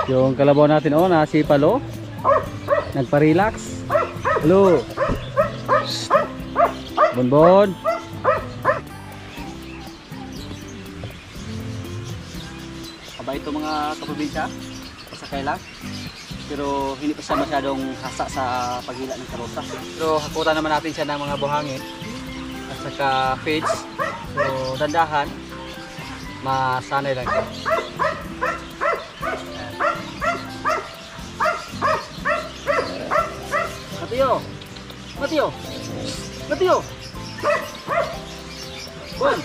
Yung kalabaw natin nasipal nagpa-relax. Hello Bonbon. Aba ito mga kaprobinsya, pasakay lang pero hindi pa siya masyadong hasa sa paghila ng karosa. Pero hakutan naman natin siya ng mga buhangin at saka feeds, so dandahan, masanay lang siya. Mateo! Mateo! Bon!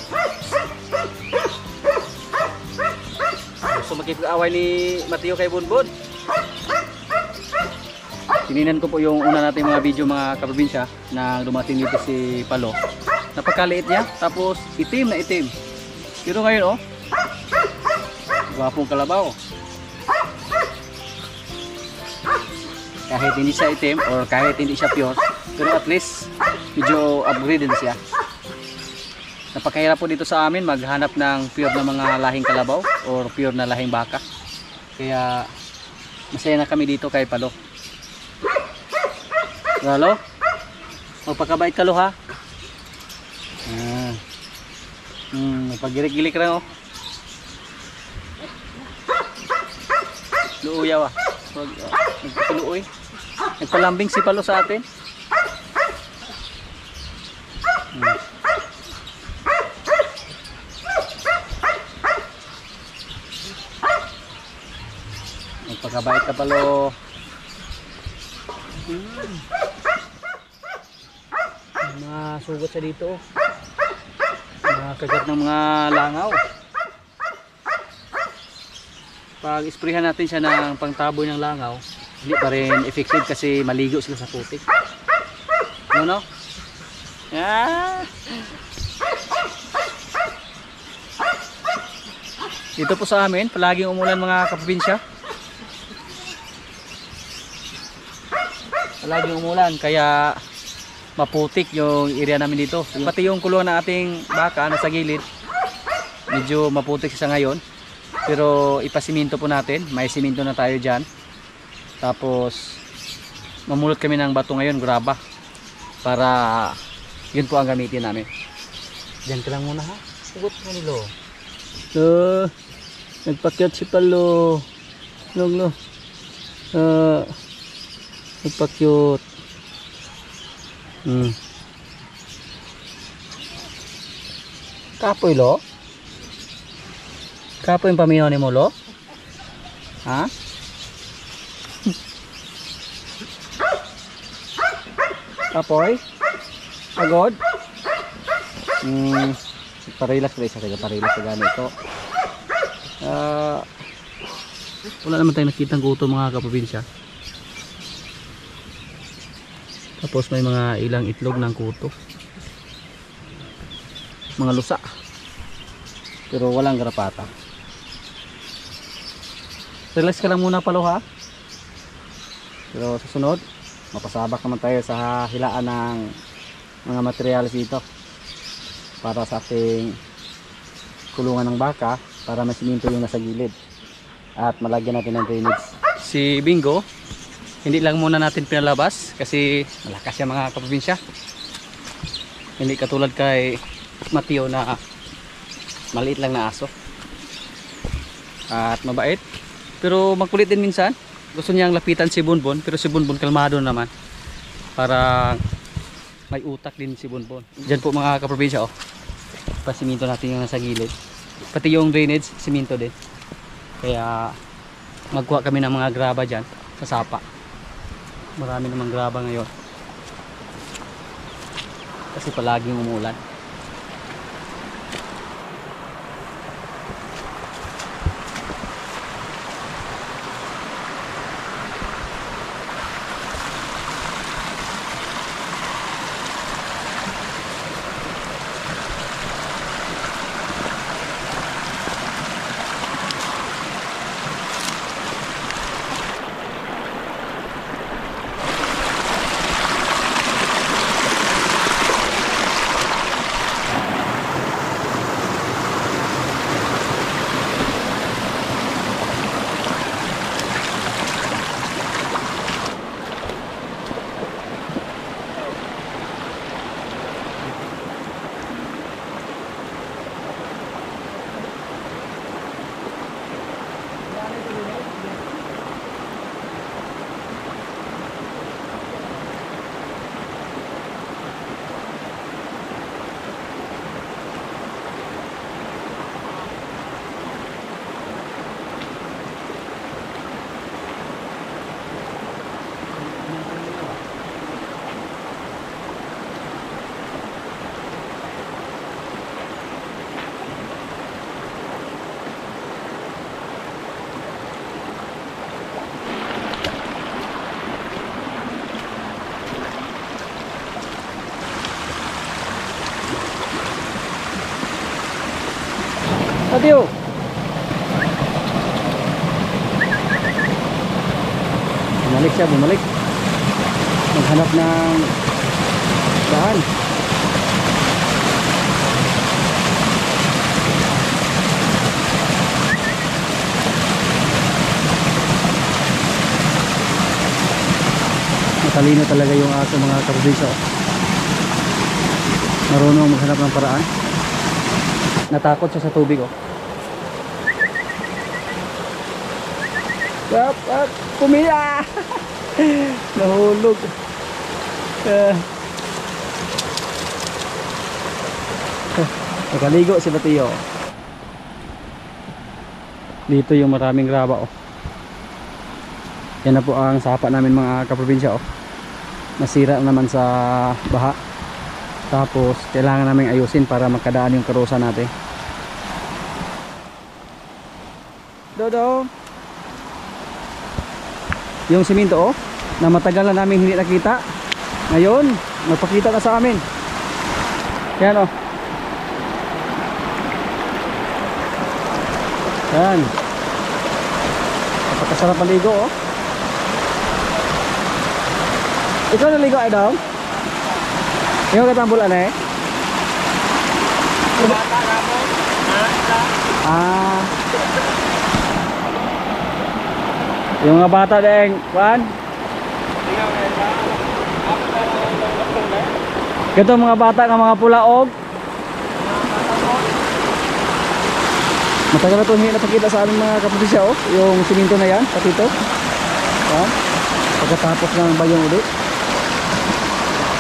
Gusto makipag-away ni Mateo kay Bonbon. Tininan ko po yung una natin mga video mga kaprobinsya na dumating dito si Palo. Napakaliit niya, tapos itim na itim. Pero ngayon gwapong kalabaw. Kahit hindi siya itim or kahit hindi siya pure, pero at least medyo upgraded siya. Napakahirap po dito sa amin maghanap ng pure na mga lahing kalabaw or pure na lahing baka. Kaya masaya na kami dito kay Palo. Lalo, magpakabait ka lo ha. Nagpagilik-gilik lang Luuyaw nagpaluoy. Nagpalambing si Palo sa atin. Magpakabait ka Palo. Masugot siya dito. Kagat ng mga langaw. Pag isprihan natin siya ng pangtaboy ng langaw, hindi pa rin effective kasi maligo sila sa putik. Ano? Dito po sa amin palaging umulan mga kaprobinsya. Palaging umulan kaya maputik yung area namin dito. Pati yung kulungan ng ating baka nasa gilid, medyo maputik siya ngayon. Pero ipasiminto po natin, may siminto na tayo dyan. Tapos mamulot kami ng bato ngayon, graba, para yun po ang gamitin namin. Diyan ka lang muna ha, sugot mo nilo. Nagpakyat si Palo. Nagpakyut. Kapoy lo? Kapoy yung paminaw ni mo lo? Ha? Kapoy? Agod? Parilas guys, parilas sa ganito. Wala naman tayong nakitang guto mga kaprobinsya. Tapos may mga ilang itlog ng kuto, mga lusa, pero walang garapata. Relax ka lang muna Palo ha. Pero susunod mapasabak naman tayo sa hilaan ng mga materials dito para sa ating kulungan ng baka, para masiminto yung nasa gilid at malagyan natin ng drainage. Si Bingo hindi lang muna natin pinalabas kasi malakas siya mga kaprobinsya. Hindi katulad kay Mateo na maliit lang na aso at mabait, pero magkulit din minsan. Gusto niyang lapitan si Bonbon, pero si Bonbon kalmado naman, para may utak din si Bonbon. Diyan po mga kaprobinsya pasiminto natin yung nasa gilid, pati yung drainage siminto din. Kaya magkuha kami ng mga graba dyan sa sapa. Marami namang graba ngayon kasi palaging umulan. Adiyo. Bumalik siya, bumalik. Maghanap ng daan. Matalino talaga yung aso mga kaprobinsya. Marunong maghanap ng paraan. Natakot siya sa tubig oh. Pumila! Nahulog. Nakaligo si Batiyo. Dito yung maraming graba oh. Yan na po ang sapa namin mga kaprobinsya oh. Nasira naman sa baha. Tapos kailangan namin ayusin para makadaan yung karusa natin. Dodo. Yung simento oh, na matagal na namin hindi nakita. Ngayon, magpakita na sa amin. Yan oh. Yan. Napakasarap maligo oh. Ikaw naligo ay daw? Ikaw katambulan eh? Bata na mo. Ah. Yung mga bata deng, kuan? Ito mga bata ng mga pulaog. Matagal na ito hindi napakita sa aming mga kaprobinsya oh. Yung siminto na yan, pati ito. Yan. Pagkatapos ng bagyong ulit,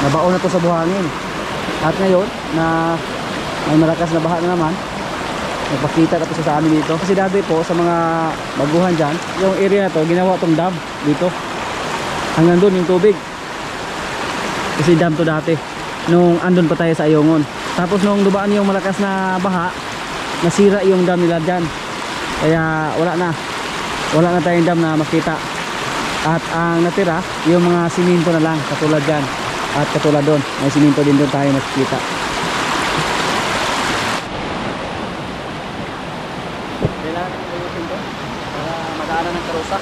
nabaon na ito sa buhangin. At ngayon na may malakas na baha na naman, nagpakita na ito sa amin dito. Kasi dati po sa mga baguhan dyan, yung area na to ginawa itong dam dito. Hanggang doon yung tubig. Kasi dam to dati nung andun pa tayo sa Ayongon. Tapos nung dumaan yung malakas na baha, nasira yung dam nila dyan. Kaya wala na tayong dam na makita. At ang natira yung mga siminto na lang katulad dyan. At katulad doon, may siminto din doon tayo makikita. Kailangan natin ayusin to para madaanan ng karusa.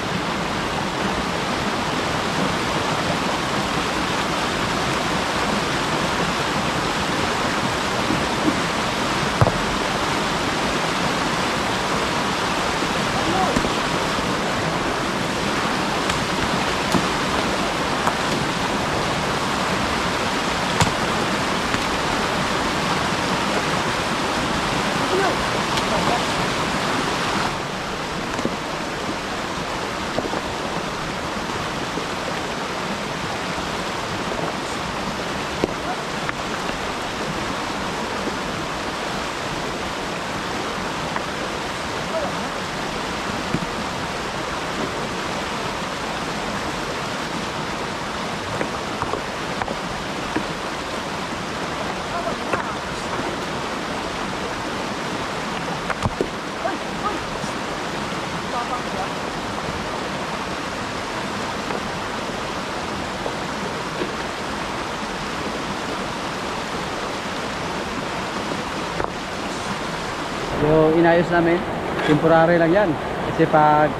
So inayos namin, temporary lang yan. Kasi pag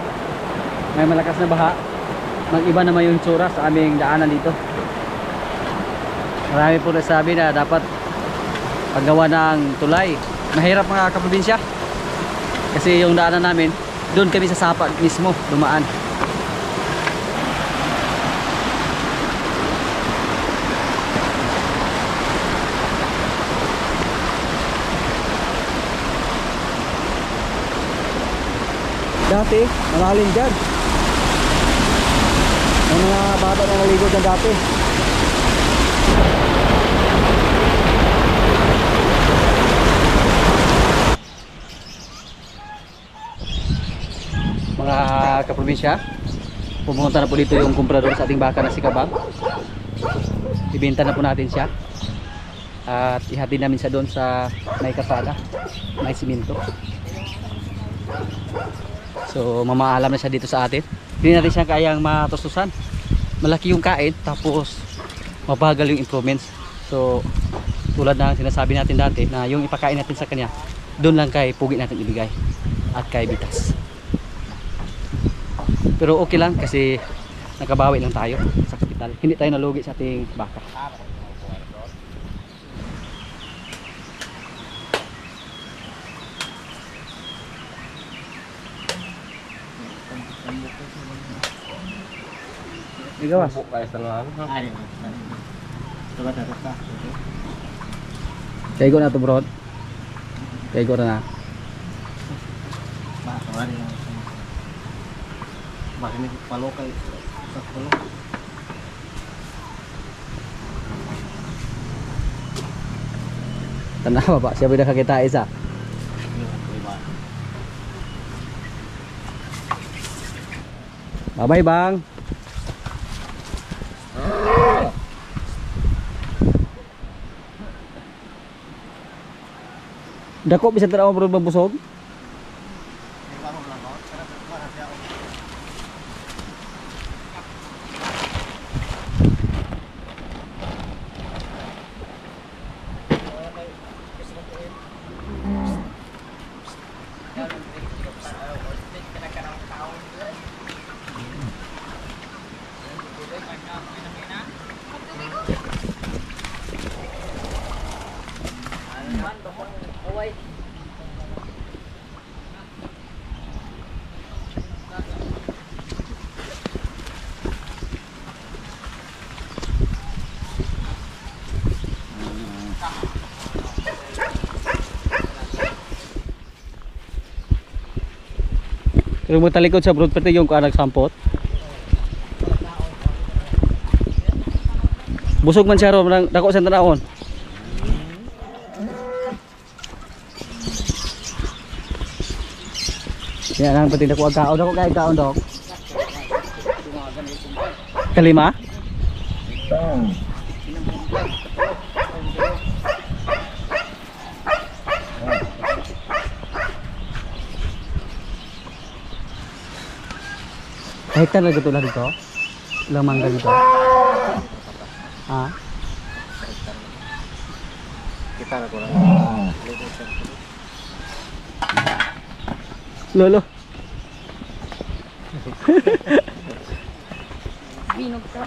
may malakas na baha, mag-iba naman yung tsura sa aming daanan dito. Marami po nasabi na dapat paggawa ng tulay. Mahirap mga kaprobinsya. Kasi yung daanan namin, doon kami sa sapa mismo dumaan. Dati, malalim dyan. May mga bata na naligo dyan dati. Mga kaprobinsya, pumunta na po dito yung kumprador sa ating baka na si Kabang. Ibenta na po natin siya. At ihatid namin siya doon sa may kasada, may siminto. So mamaalam na siya dito sa atin. Hindi natin siya kayang matustusan. Malaki yung kain, tapos mabagal yung improvements. So tulad ng sinasabi natin dati na yung ipakain natin sa kanya doon lang kay Pugi natin ibigay at kay Bitas. Pero okay lang kasi nakabawi lang tayo sa kapital. Hindi tayo nalugi sa ating baka. Igawas. Kaigo na to bro. Kaigo na. Makinig palo kay sa palo. Tanawa ba? Siya bida kakita isa. Bye-bye bang. Dako bisa tanaw bro babusog. Pero mo talikod sa broad pati yung kanak sampot. Busog man siya ro nang dako sa tanawon. Ya nang pati dako kay kaon dok. Kalima? Hektar na gitulah dito? Ilang mangga dito? Ha? Kita na ko lang. Lolo. Binog ka.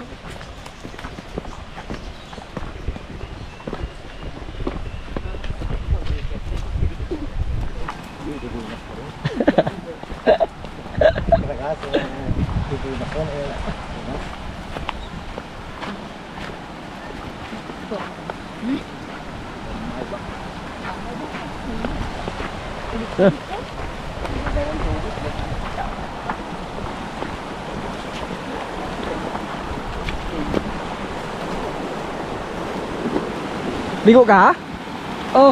Ligo ka? Oh.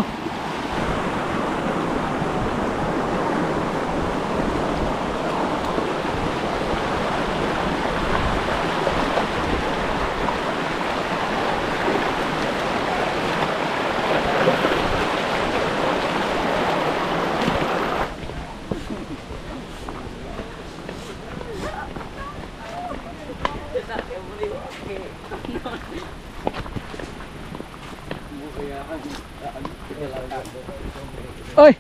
Oi,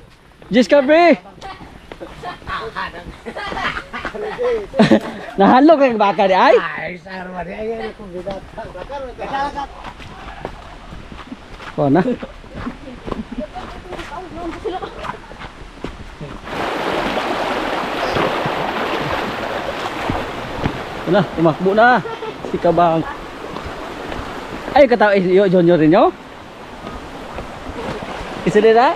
Discovery. Nahalog kang baka di ay? Ay, sarwa di ay ko bidat. Oh na. Wala, tumakbo na. Si Kabang. Ay, katawa iyo junior ninyo? Isa din na?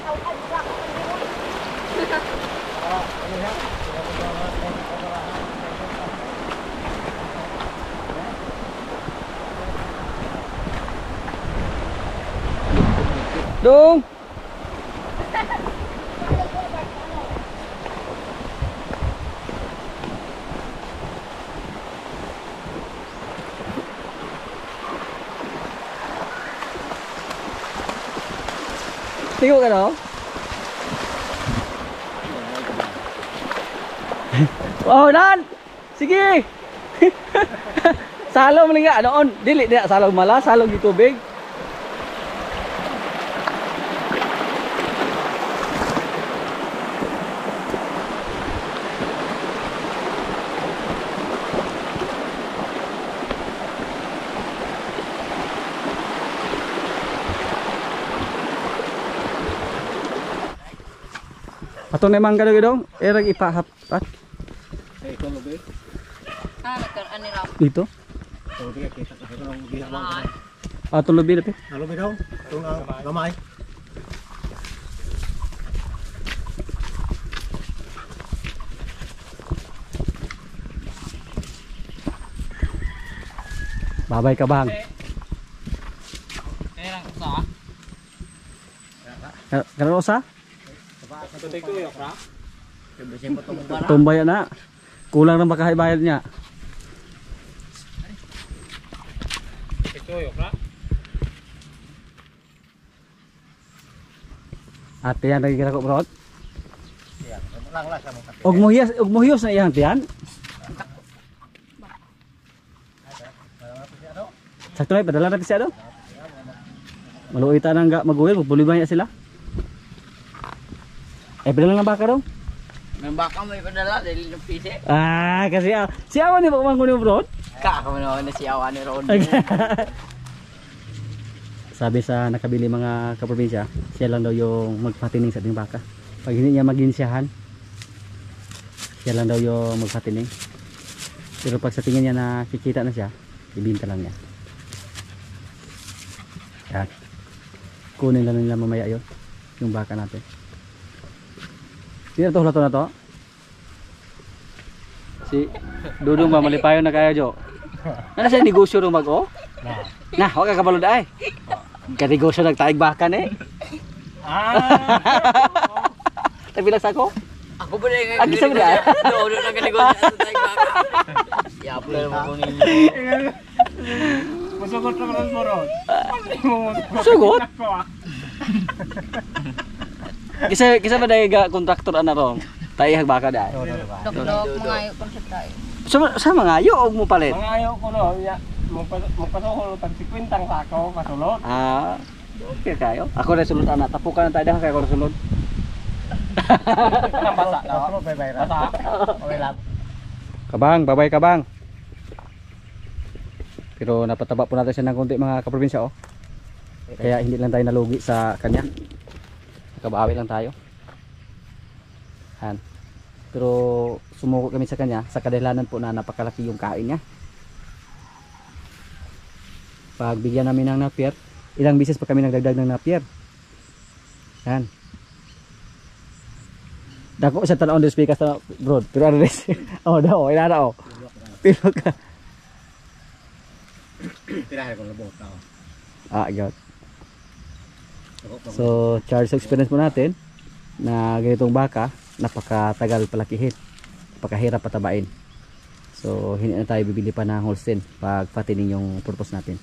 Dong. Tengok kan oh. Oh Dan. Sige. Salong malinga noon. Dili dia salong mala, salong di tubig. Ato na mang gado dong, erag ipahapat Eh, ito lubi. Nagkaan nila. dito. Lubi kita ka ito lubi lang. Ato lubi dapat. Lubi daw. Tung gamay. Babay ka bang. Kaya lang sa. Kano sa? Tutoy ko yok ra. Bisin mo tong bara. Tumbay na. Kulang na makahibayad niya. Ito yok ra. Ate yan nagkira ko bro. Yan, lang sa mo. Og muhiyos na iyang tiyan. Sakto na padala na siya do. Maluoy ta nang maguhil, pulibay sila. Padala na baka daw. May baka may padala dahil ng pisi. Kasi si awan ni manguno bro. Kako na si awan ni Ron. Sabi sa nakabili mga kaprobinsya, siya lang daw yung magpatining sa ating baka. Pag hindi niya maginsiyahan, siya lang daw yung magpatining. Pero pag sa tingin niya na kikita na siya, ibinta lang niya. Yan. Kunin lang nila mamaya yun, yung baka natin. Hindi na to, hulato na to. Si Dudong ba, malipayon na kaya Jo? Ano siya negosyo rin mag-o? Na, huwag ka kabalod ay. Kanegosyo nagtaig baka eh. Tabilas ako? Ako ba na yung Agi sa mga ay? doon na ganigos sa tayong baka. Yapo na mo kung ninyo. Masugot na ron mo ron. Sugot? Kisa ba dahil kontraktor ana ron? Taihag baka dahil. Dok-dok, mga ayo kung sa tayo. Sa mga ayo, huwag mo palit. Mga ayaw ko no, magpasuhol tag 50 sako kasulod. Okay kayo. Ako na sulod ana. Tapukan na tayo dahil kaya ako na sulod. Ang basa daw. Basa. Okay lang. Kabang, babay kabang. Pero napataba po natin siya ng konti mga kaprobinsya oh. Kaya hindi lang tayo nalugi sa kanya. Nakabawi lang tayo. Han. Pero sumuko kami sa kanya sa kadahilanan po na napakalaki yung kain niya. Pag bigyan namin ng napier, ilang bisis pa kami nagdagdag ng napier. Yan. Dako sa tanawon des pikas ta bro. Pero ano des? Oh, daw, ina daw. Pero ka. Tirahe ko labot tao. God. So, charge experience mo natin na ganitong baka, napakatagal palakihin. Napakahirap patabain. So, hindi na tayo bibili pa ng Holstein pag patining yung purpose natin.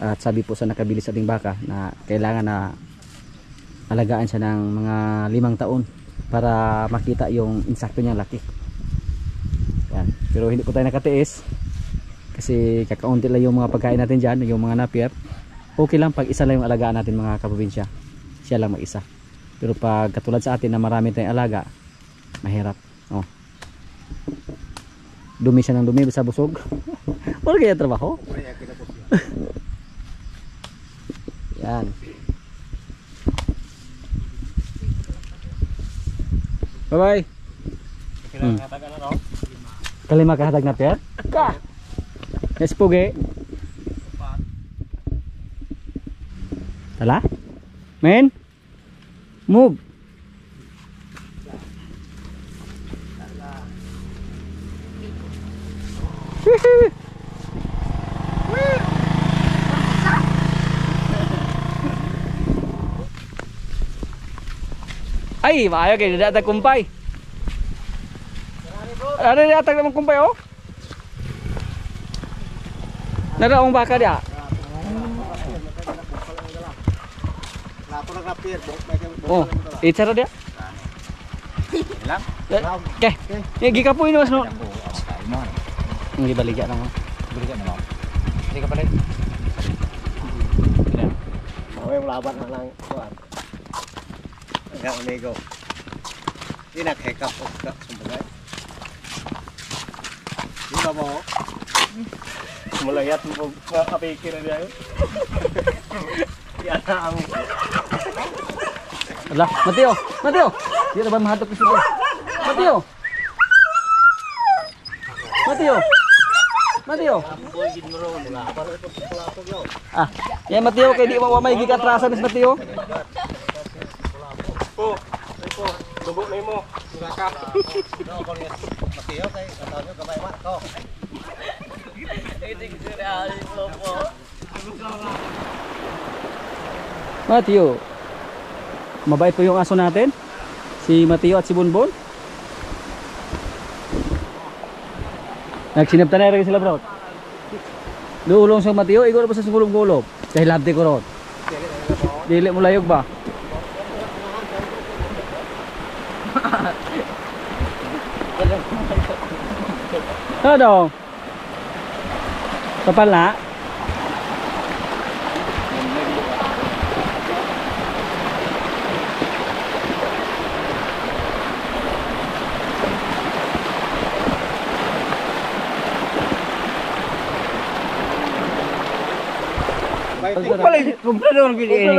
At sabi po sa nakabili sa ating baka na kailangan na alagaan siya ng mga 5 taon para makita yung insakto niyang laki. Yan. Pero hindi po tayo nakatiis kasi kakaunti lang yung mga pagkain natin dyan, yung mga napier. Okay lang pag isa lang yung alagaan natin mga kaprobinsya, siya lang mag-isa. Pero pag katulad sa atin na marami tayong alaga, mahirap. Oh. Dumi siya ng dumi sa busog. Wala kaya trabaho? Yan. Bye bye. Kalima kahatag na pier? Ka! Yes pugi. Tala? Men? Move. Ay, maayo kayo datag kumpay. Ada datag naman kumpay oh. Naraong baka dia. Oh, itara dia. Ilang? Okay. Gi ka po ini mas no. Ngi baligya na mo. Balikan na mo. Hindi ka palit. Okay, laban na lang. Enggak nego. Ini nak hekap enggak sebenarnya. Ini mau. Melayat mo kapikir dia. Ya, ang. Ala, Mateo, Mateo. Di na ba mahadok ni Subo? Mateo! Mateo! Mateo! Ah, yan Mateo, kay di mo may gikatrasan ni Mateo. Po. Dugo na mo. Ka. Mateo. Mabait po yung aso natin. Si Mateo at si Bonbon. Nagsinabta na rin sila bro. Duulong sa Mateo, igor pa sa gulong-gulong. Dahil labdi ko ron. Dili mo layog ba? Ano? Kapal na? Kumprador gini ini.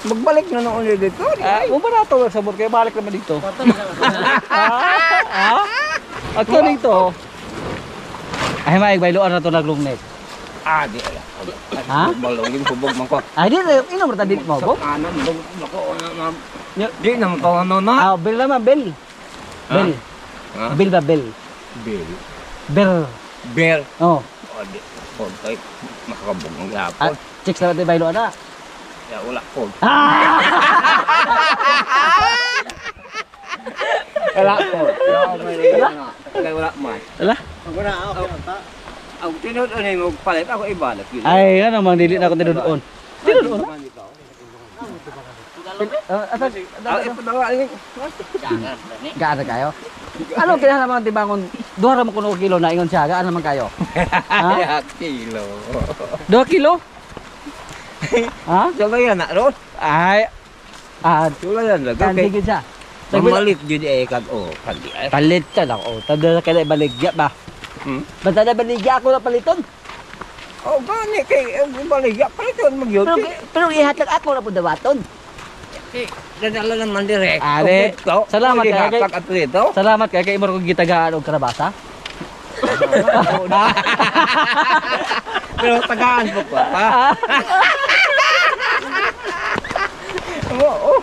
Magbalik na noon dito. Mo ba nato sabot kayo balik naman dito? Ato dito. Ay maig bayloan na to naglungnet. Di ala. Ha? Balongin kubog man ko. Ay di ino berta dit mo bo? Anan bako di na mo ano na. Bel naman bel. Bel. Bel ba bel? Bel. Bel. Bel. Oh. Di. Tay makakabog ng gapon. Check sa natin bayloan na. Ya wala ko. Wala ko. Wala man. Ala? Ang tinod ano mo palit ako ibalik yun. Ay ano mang dili na ako tinuon. Tinuon. Gaano kayo? Ano kinahanglan tibangon 2 mo kuno kilo na ingon siya, gaano man kayo? Ha? Kilo. 2 kilo? Ha? Sula yan na ron. Ay. Sula yan lagi. Kandigid siya. Pamalit yun kag kandi. Palit ka lang. Tada ka na baligya ba? Basta na baligya ako na paliton. Gani kay baligya paliton magyud. Pero ihatag ako na po dawaton. Dadala naman direct. Are. Salamat kay kag ato. Salamat kay imo ko gitagaan og karabasa. Pero tagaan po pa. Oo.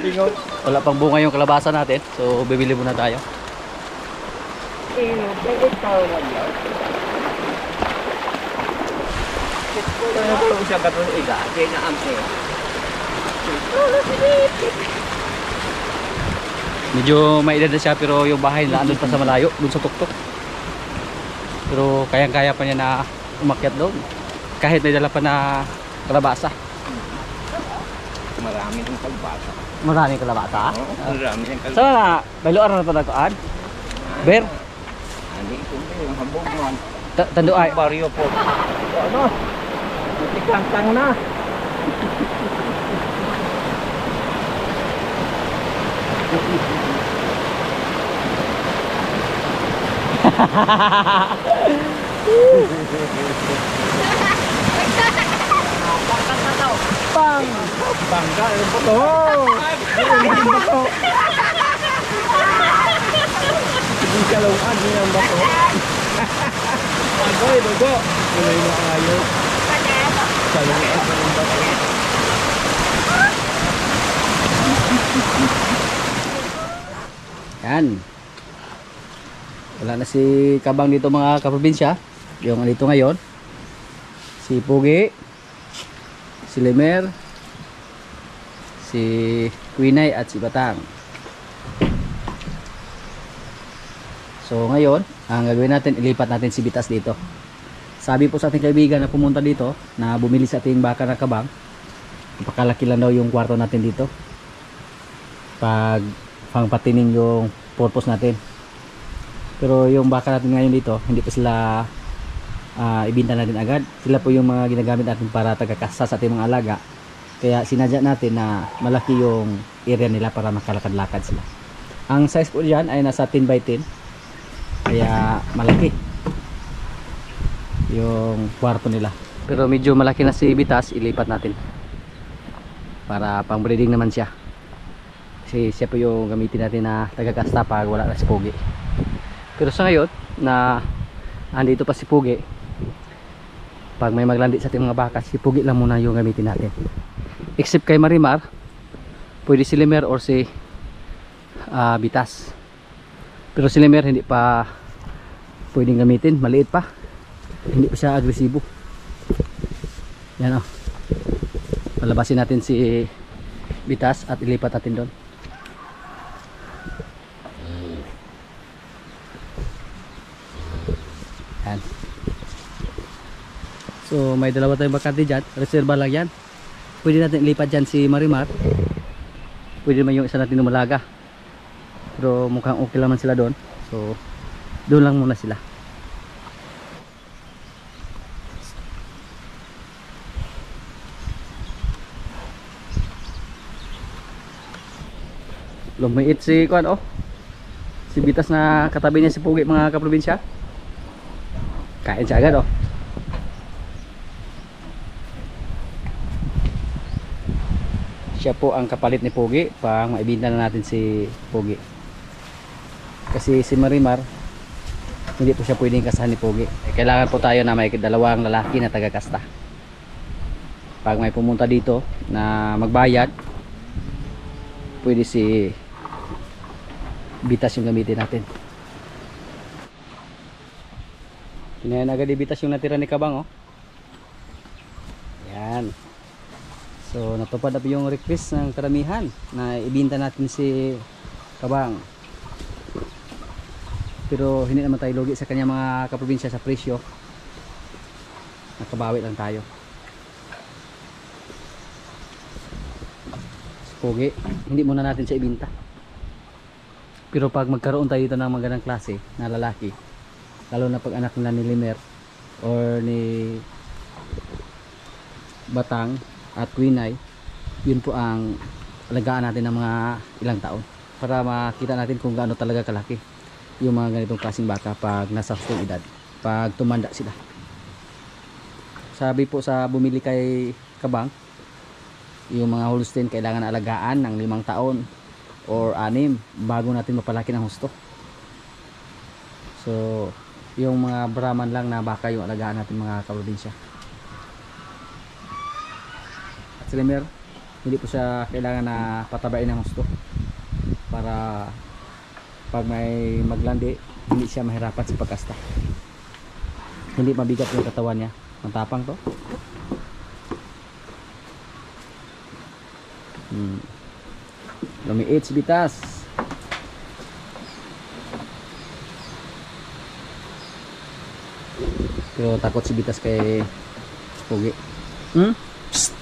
Lingon. Wala pang bunga yung kalabasa natin. So bibili muna tayo. Ano siya gato iga? Di na ampe. Medyo maedad na siya pero yung bahay nila andun pa sa malayo, dun sa tuktok. Pero kayang-kaya pa niya na umakyat doon. Kahit may dala pa na kalabasa. Marami ng kalbasa. Maraming kalabasa. Marami ng kalbasa. Saan na? Bailuan na ito nagkaan? Ber? Hindi ko yung habog man. Tando ay. Baryo po. Ano? Tikang-tang na. Pang! Bangga yung bato. Yung bato. Yung kalungan yung bato. Agoy, dugo. Kulay mo ayaw. Kalungan yung bato. Yan. Wala na si Kabang dito mga kaprobinsya. Yung dito ngayon. Si Pugi. Si Lemer. Si Quinay at si Batang. So ngayon, ang gagawin natin, ilipat natin si Bitas dito. Sabi po sa ating kaibigan na pumunta dito, na bumili sa ating baka na kabang, napakalaki lang daw yung kwarto natin dito. Pag pangpatining yung purpose natin. Pero yung baka natin ngayon dito, hindi pa sila ibinta natin agad. Sila po yung mga ginagamit natin para tagakasa sa ating mga alaga. Kaya sinadya natin na malaki yung area nila para makalakad-lakad sila. Ang size po dyan ay nasa 10 by 10. Kaya malaki yung kwarto nila. Pero medyo malaki na si Bitas, ilipat natin. para pang breeding naman siya. Kasi siya po yung gamitin natin na taga-kasta pag wala na si Pogi. Pero sa ngayon na andito pa si Pogi, pag may maglandi sa ating mga baka, si Pogi lang muna yung gamitin natin. Except kay Marimar, pwede si Limer or si Bitas. Pero si Limer hindi pa pwedeng gamitin, maliit pa, hindi pa siya agresibo. Yan o, palabasin natin si Bitas at ilipat natin doon. Yan. So may dalawa tayong bakante dyan, reserva lang yan. Pwede natin ilipat dyan si Marimar, pwede naman yung isa natin lumalaga, pero mukhang okay lang man sila doon, so doon lang muna sila. Lumiit si Kuan, oh, si Bitas na katabi niya si Pogi, mga kaprobinsya. Kain siya agad, oh. Siya po ang kapalit ni Pogi pang maibinta na natin si Pogi. Kasi si Marimar hindi po siya pwedeng kasahan ni Pogi. Kailangan po tayo na may dalawang lalaki na taga-kasta. Pag may pumunta dito na magbayad, pwede si Bitas yung gamitin natin. Kinayan agad ni Bitas yung natira ni Kabang, oh. Yan. So natupad na po yung request ng karamihan na ibinta natin si Kabang. Pero hindi naman tayo lugi sa kanya, mga kaprobinsya, sa presyo. Nakabawi lang tayo. Si Pogi, hindi muna natin siya ibinta. Pero pag magkaroon tayo dito ng magandang klase na lalaki, lalo na pag anak na ni Limer or ni Batang at Quinay, yun po ang alagaan natin ng mga ilang taon para makita natin kung gaano talaga kalaki yung mga ganitong klaseng baka pag nasa hustong edad, pag tumanda sila. Sabi po sa bumili kay Kabang, yung mga Holstein kailangan alagaan ng 5 taon or 6 bago natin mapalaki ng husto. So yung mga Brahman lang na baka yung alagaan natin, mga kaprobinsya. At si Limer, hindi po siya kailangan na patabain ng husto para pag may maglandi hindi siya mahirapan sa pagkasta. Hindi mabigat yung katawan niya. Matapang to. Lumiit si Bitas. Pero takot si Bitas kay Pogi. Psst.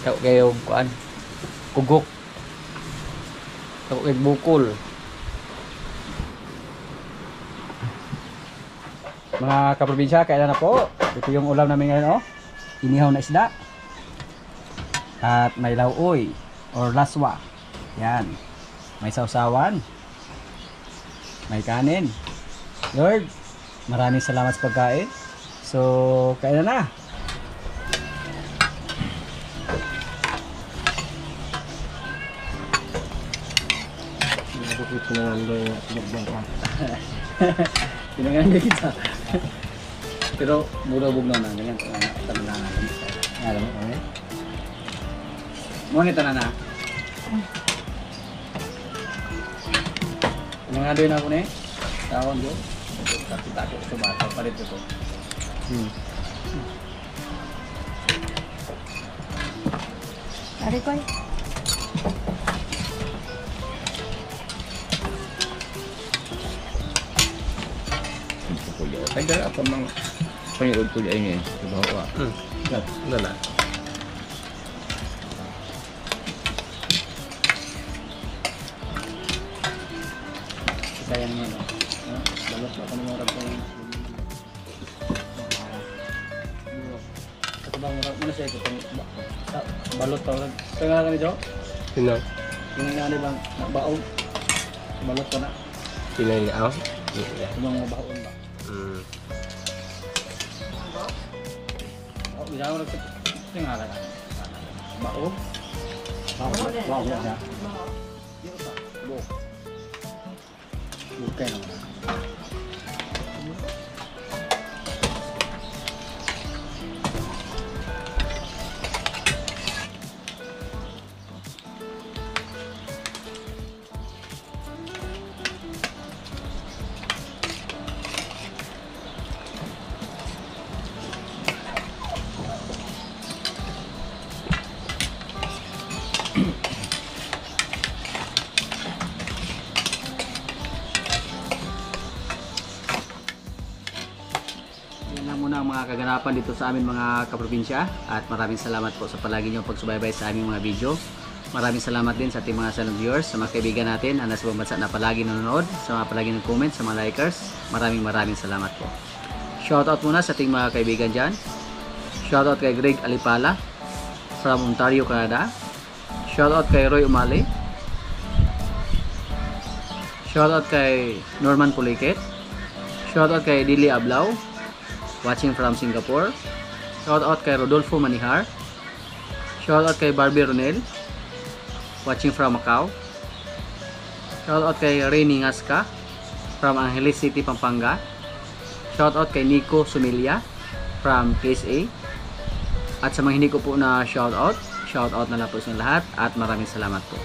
Tao kayo kuan, ugok. Tao kayo bukol. Mga kaprobinsya, kailan na po? Ito yung ulam namin ngayon, oh. Inihaw na isda. At may lauoy or laswa. Yan. May sausawan. May kanin. Lord, maraming salamat sa pagkain. So, kain na. Pinanganday kita. Pero murabog na ganyan. Alam mo, okay? Ngunit na na. Pinanganday na ako na eh. Tawag doon. Takot sa bata. Palit ito. Ari ko. Ay, dala pa mang panginood ko dyan eh. Sa bawah pa. Dala. Sayang mo, no? Balot pa kami mga ragpang. Bang muna siya ito sa balot pa. Tengah ka ni Jo. Sino? Yung nga bang baon. Balot ko na. Sino yung ako? Yung mga baon ba. Oh, bisa mo tengah ka. Baon. Baon na. Bukan naman. Yan lang muna ang mga kaganapan dito sa amin mga kaprobinsya at maraming salamat po sa palagi niyong pagsubaybay sa aming mga video. Maraming salamat din sa ating mga silent viewers, sa mga kaibigan natin na nasa ibang bansa na palagi nanonood, sa mga palagi nag-comment, sa mga likers. Maraming salamat po. Shoutout muna sa ating mga kaibigan dyan. Shoutout kay Greg Alipala from Ontario, Canada. Shoutout kay Roy Umali. Shoutout kay Norman Puliket. Shoutout kay Dili Ablao, watching from Singapore. Shoutout kay Rodolfo Manihar. Shoutout kay Barbie Ronel, watching from Macau. Shoutout kay Rainy Ngaska from Angeles City, Pampanga. Shoutout kay Nico Sumilia from KSA. At sa mga hindi ko po na shoutout na lang po sa lahat at maraming salamat po.